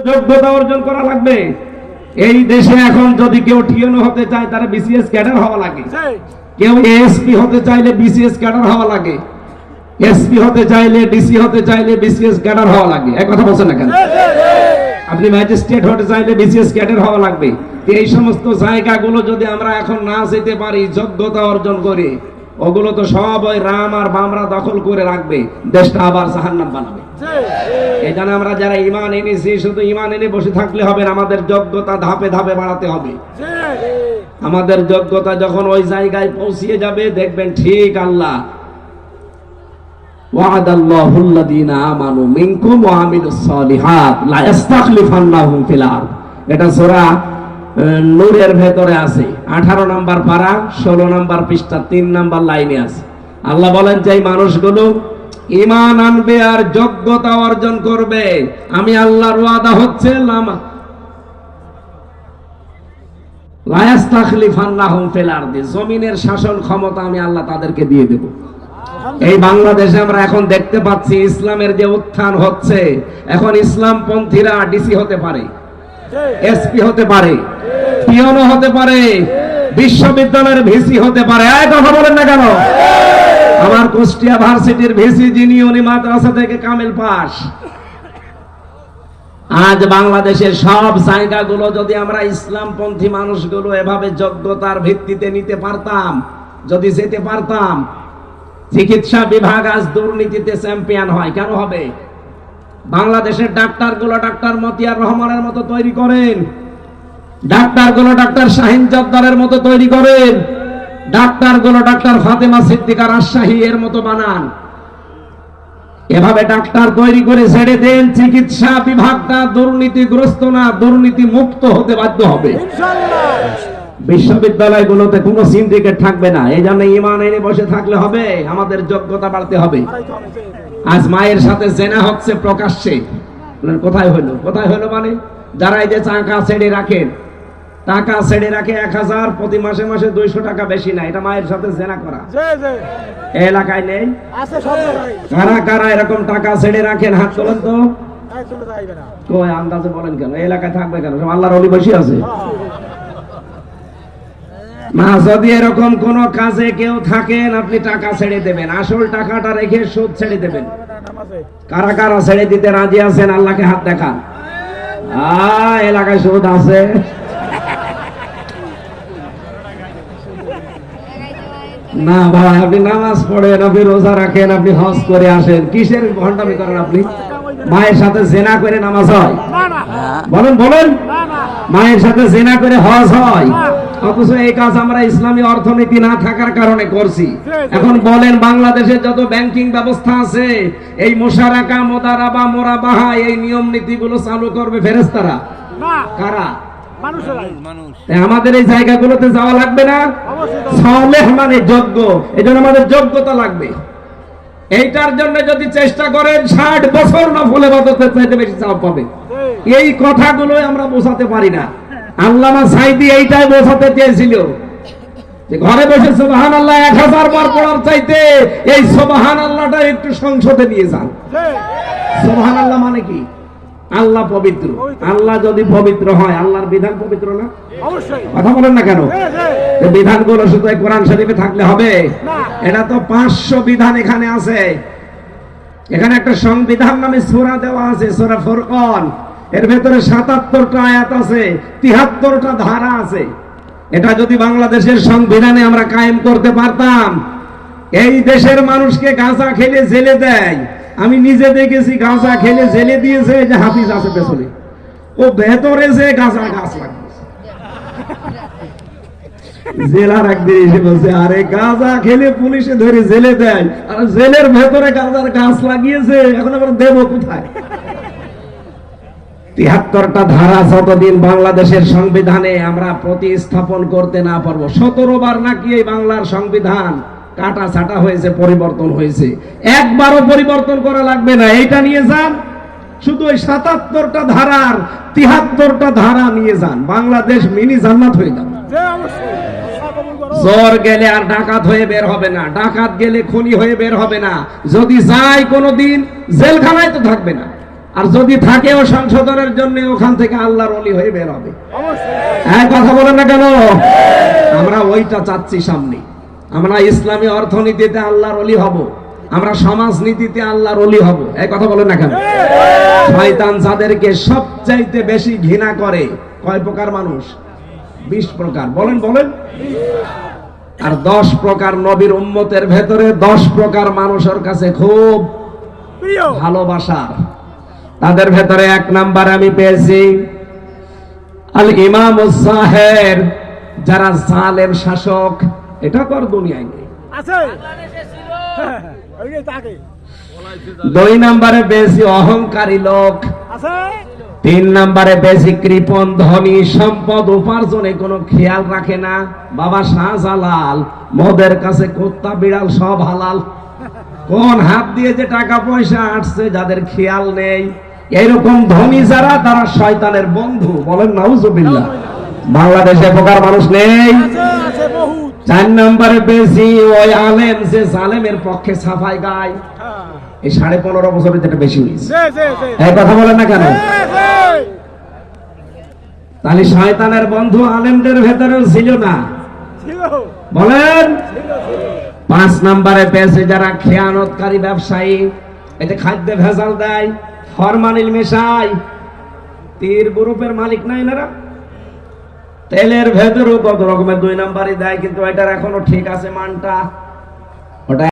যোগ্যতা অর্জন করা লাগবে। এই দেশে এখন যদি কেউ টিএনও হতে চায় তার বিসিএস ক্যাডার হওয়া লাগে, কেউ এএসপি হতে চাইলে বিসিএস ক্যাডার হওয়া লাগে, এসপি হতে চাইলে ডিসি হতে চাইলে বিসিএস ক্যাডার হওয়া লাগে। এক কথা বলছেন না কেন? আপনি ম্যাজিস্ট্রেট হতে চাইলে বিসিএস ক্যাডার হওয়া লাগবে। এই সমস্ত জায়গাগুলো যদি আমরা এখন না যেতে পারি যোগ্যতা অর্জন করে, ওগুলো তো সব ওই রাম আর বামরা দখল করে রাখবে, দেশটা আবার জাহান্নাম বানাবে। এই জন্য আমরা যারা ঈমান এনেছি শুধু ঈমান এনে বসে থাকলে হবে না, আমাদের যোগ্যতা ধাপে ধাপে বাড়াতে হবে। আমাদের যোগ্যতা যখন ওই জায়গায় পৌঁছিয়ে যাবে দেখবেন ঠিক আল্লাহ ওয়াদাল্লাহুল্লাযীনা আমানু মিনকুম ওয়া আমিলুস সালিহাত লা ইস্তাখলিফান্নাহুম ফিল আরদ। এটা সূরা নূরের ভেতরে আছে, 18 নম্বর পারা 16 নম্বর পৃষ্ঠা 3 নম্বর লাইনে আছে। আল্লাহ বলেন যে এই মানুষগুলো ঈমান আনবে আর যোগ্যতা অর্জন করবে, আমি আল্লাহর ওয়াদা হচ্ছে লা ইস্তাখলিফান্নাহুম ফিল আরদ, জমিনের শাসন ক্ষমতা আমি আল্লাহ তাদেরকে দিয়ে দেব। এই বাংলাদেশে আমরা এখন দেখতে পাচ্ছি ইসলামের যে উত্থান হচ্ছে, এখন ইসলামপন্থীরা ডিসি হতে পারে, এসপি হতে পারে, টিএনও হতে পারে, বিশ্ববিদ্যালয়ের ভিসি হতে পারে। এই কথা বলেন না কেন? আমার কুষ্টিয়া ভার্সিটির ভিসি যিনি, উনি মাদ্রাসা থেকে কামিল পাস। আজ বাংলাদেশের সব জায়গাগুলো যদি আমরা ইসলামপন্থী মানুষগুলো এভাবে যোগ্যতার ভিত্তিতে নিতে পারতাম, যদি যেতে পারতাম, চিকিৎসা বিভাগ আজ দুর্নীতিতে চ্যাম্পিয়ন হয়। কেন হবে? বাংলাদেশের ডাক্তারগুলো ডাক্তার মতিয়ার রহমানের মতো তৈরি করেন, ডাক্তারগুলো ডাক্তার শাহিন জব্বারের মতো তৈরি করেন, ডাক্তারগুলো ডাক্তার ফাতেমা সিদ্দিকা রাজশাহী এর মতো বানান। এভাবে ডাক্তার তৈরি করে ছেড়ে দেন, চিকিৎসা বিভাগটা দুর্নীতিগ্রস্ত না, দুর্নীতি মুক্ত হতে বাধ্য হবে ইনশাআল্লাহ। বিশ্ববিদ্যালয়গুলোতে কোনো সিন্ডিকেট থাকবে না। এই জন্য ঈমান এনে বসে থাকলে হবে, আমাদের যোগ্যতা বাড়তে হবে। আজ মায়ের সাথে জেনা হচ্ছে প্রকাশ্যে, কোথায় হলো? কোথায় হলো মানে যারা এই যে টাকা ছেড়ে রাখেন, টাকা ছেড়ে রাখে 1000, প্রতি মাসে মাসে 200 টাকা বেশি না, এটা মায়ের সাথে জেনা করা। এলাকায় নেই? কারা কারা এরকম টাকা ছেড়ে রাখেন? হাত তোলেন তো। কই আন্দাজে বলেন কেন? এলাকায় থাকবে কেন? সব আল্লাহর ওলি বসে আছে না। যদি এরকম কোন কাজে কেউ থাকেন, আপনি টাকা ছেড়ে দেবেন, আসল টাকাটা রেখে সুদ ছেড়ে দেবেন। কারা কারা ছেড়ে দিতে রাজি আছেন? আল্লাহকে হাত দেখান। এলাকায় সুদ আছে? না ভাই, আপনি নামাজ পড়েন, আপনি রোজা রাখেন, আপনি হজ করে আসেন, কিসের ভণ্ডামি করেন আপনি? মায়ের সাথে জেনা করে নামাজ হয়? বলেন বলেন, মায়ের সাথে জেনা করে হজ হয়? অথচ এই কাজ আমরা ইসলামী অর্থনীতি না থাকার কারণে করছি। এখন বলেন, বাংলাদেশে যত ব্যাংকিং ব্যবস্থা আছে, এই মুশারাকা, মুদারাবা, মুরাবাহা, এই নিয়ম নীতিগুলো চালু করবে ফেরেশতারা? কারা? আমাদের এই জায়গাগুলোতে যাওয়া লাগবে না? সালেহ মানে যোগ্য, এজন্য আমাদের যোগ্যতা লাগবে। এইটার জন্য যদি চেষ্টা করেন 60 বছর নফল ইবাদতের চাইতে বেশি সওয়াব পাবে। এই কথাগুলো আমরা বোঝাতে পারি না। আল্লামা সাইদি এইটাই বোঝাতে চেয়েছিল যে ঘরে বসে সুবহানাল্লাহ 1000 বার পড়ার চাইতে এই সুবহানাল্লাহটা একটু সংসদে নিয়ে যান। সুবহানাল্লাহ মানে কি? আল্লাহ পবিত্র। আল্লাহ যদি পবিত্র হয়, আল্লাহর বিধান পবিত্র না? অবশ্যই। কথা বলেন না কেন? বিধানগুলো শুধু কোরআন শরীফে থাকলে হবে? এটা তো 500 বিধান এখানে আছে। এখানে একটা সংবিধান নামে সূরা দেওয়া আছে, সূরা ফুরকান। এর ভেতরে 77টা আয়াত আছে, 73টা ধারা আছে। এটা যদি বাংলাদেশের সংবিধানে আমরা কায়েম করতে পারতাম, এই দেশের মানুষকে গাঁজা খেলে জেলে দেয়। আমি নিজে দেখেছি, গাঁজা খেলে জেলে দিয়েছে, যে হাফিজ আছে পেছনে, ও ভেতরে যে গাঁজার গাছ লাগিয়েছে। জেলার একদিন এসে বলছে, আরে গাঁজা খেলে পুলিশে ধরে জেলে দেয়, আর জেলের ভেতরে গাঁজার গাছ লাগিয়েছে, এখন আবার দেব কোথায়? 73টা ধারা যতদিন বাংলাদেশের সংবিধানে আমরা প্রতিস্থাপন করতে না পারবো, 17 বার নাকি এই বাংলার সংবিধান কাটা ছাটা হয়েছে, পরিবর্তন হয়েছে, একবারও পরিবর্তন করা লাগবে না। এইটা নিয়ে যান, শুধু ওই 77টা ধারার 73টা ধারা নিয়ে যান, বাংলাদেশ মিনি জান্নাত হয়ে যাবে। চোর গেলে আর ডাকাত হয়ে বের হবে না, ডাকাত গেলে খুনি হয়ে বের হবে না, যদি যায় কোনোদিন জেলখানায় তো থাকবে না। আর যদি থাকেও সংশোধনের জন্য ওখান থেকে আল্লাহর ওলি হয়ে বের হবে। হ্যাঁ, কথা বলেন না কেন? আমরা ওইটা চাচ্ছি সামনে। আমরা ইসলামী অর্থনীতিতে আল্লাহর ওলি হব, আমরা সমাজনীতিতে আল্লাহর ওলি হব। এই কথা বলেন না কেন? শয়তান যাদেরকে সবচাইতে বেশি ঘৃণা করে, কয় প্রকার মানুষ? 20 প্রকার। বলেন বলেন। আর 10 প্রকার নবীর উম্মতের ভেতরে 10 প্রকার মানুষের কাছে খুব ভালোবাসার। তাদের ভেতরে 1 নাম্বার আমি পেয়েছি আল ইমামুস সাহের, যারা জালেম শাসক। এটা তো আর দুনিয়ায় নেই, আছে। 2 নম্বরে বেশি অহংকারী লোক, আছে। 3 নম্বরে বেশি কৃপণ ধনী, সম্পদ উপার্জনে কোনো খেয়াল রাখে না। বাবা শাহজালাল, মদের কাছে কুত্তা বিড়াল সব হালাল। কোন হাত দিয়ে যে টাকা পয়সা আসছে যাদের খেয়াল নেই, এরকম ধনী যারা, তারা শয়তানের বন্ধু। বলেন নাউজুবিল্লাহ। বাংলাদেশে প্রকার মানুষ নেই। 4 নম্বরে বেশি ওই আলেম যে জালেমের পক্ষে সাফাই গায়। এই 15.5 বছরের যেটা বেশি হয়েছে। এই কথা বলেন না কেন? তাহলে শয়তানের বন্ধু আলেমদের ভেতরেও ছিল না? বলেন। 5 নম্বরে পেয়েছে যারা খেয়ানতকারী ব্যবসায়ী। এটা খাদ্যে ভেজাল দেয়, ফরমালিন মেশায়। তীর গ্রুপের মালিক নাই এনারা? তেলের ভেতরেও কত রকমের 2 নাম্বারই দেয়, কিন্তু এটার এখনো ঠিক আছে মানটা। ওটা